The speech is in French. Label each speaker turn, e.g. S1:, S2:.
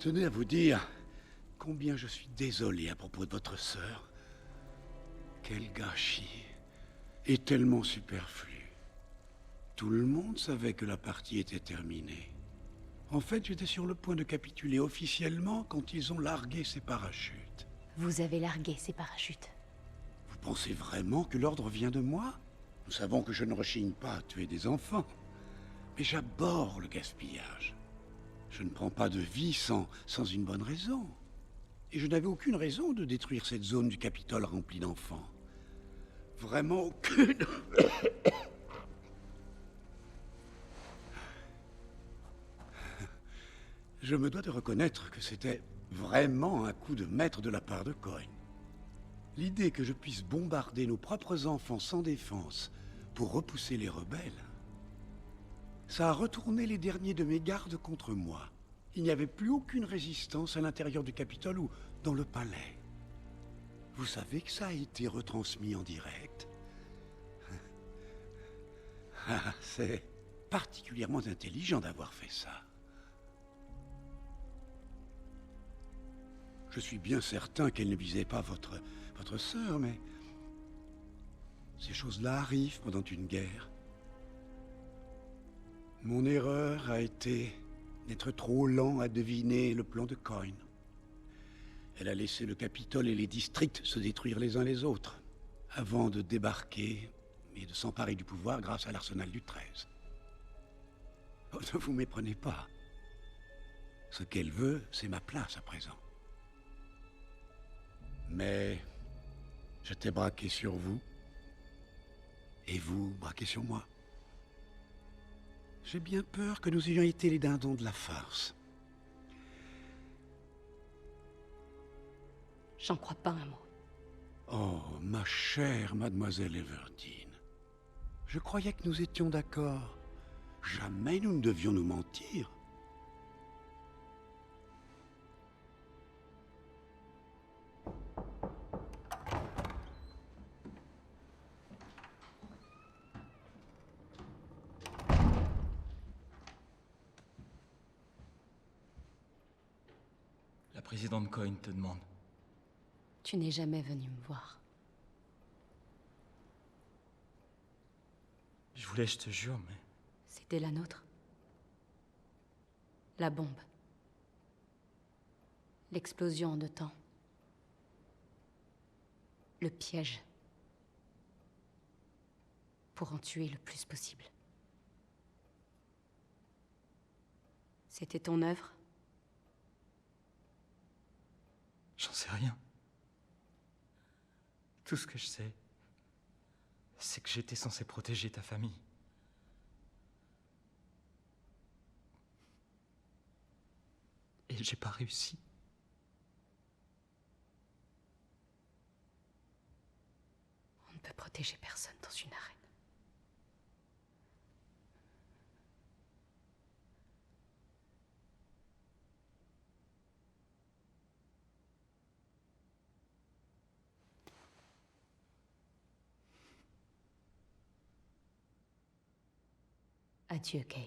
S1: tenais à vous dire combien je suis désolé à propos de votre sœur. Quel gâchis. Et tellement superflu. Tout le monde savait que la partie était terminée. En fait, j'étais sur le point de capituler officiellement quand ils ont largué ces parachutes.
S2: Vous avez largué ces parachutes.
S1: Vous pensez vraiment que l'ordre vient de moi? Nous savons que je ne rechigne pas à tuer des enfants. Mais j'abhorre le gaspillage. Je ne prends pas de vie sans une bonne raison. Et je n'avais aucune raison de détruire cette zone du Capitole remplie d'enfants. Vraiment aucune. Je me dois de reconnaître que c'était vraiment un coup de maître de la part de Cohen. L'idée que je puisse bombarder nos propres enfants sans défense pour repousser les rebelles, ça a retourné les derniers de mes gardes contre moi. Il n'y avait plus aucune résistance à l'intérieur du Capitole ou dans le palais. Vous savez que ça a été retransmis en direct? Ah, c'est particulièrement intelligent d'avoir fait ça. Je suis bien certain qu'elle ne visait pas votre sœur, mais... ces choses-là arrivent pendant une guerre. Mon erreur a été d'être trop lent à deviner le plan de Cohen. Elle a laissé le Capitole et les districts se détruire les uns les autres, avant de débarquer et de s'emparer du pouvoir grâce à l'arsenal du 13. Oh, ne vous méprenez pas. Ce qu'elle veut, c'est ma place à présent. Mais j'étais braqué sur vous, et vous braqué sur moi. J'ai bien peur que nous ayons été les dindons de la farce.
S2: J'en crois pas un mot.
S1: Oh, ma chère mademoiselle Everdeen. Je croyais que nous étions d'accord. Jamais nous ne devions nous mentir.
S3: La présidente Cohen te demande.
S2: Tu n'es jamais venu me voir.
S3: Je voulais, je te jure, mais...
S2: C'était la nôtre. La bombe. L'explosion en 2 temps. Le piège. Pour en tuer le plus possible. C'était ton œuvre?
S3: J'en sais rien. Tout ce que je sais, c'est que j'étais censé protéger ta famille. Et j'ai pas réussi.
S2: On ne peut protéger personne dans une arène. Adieu, Cale.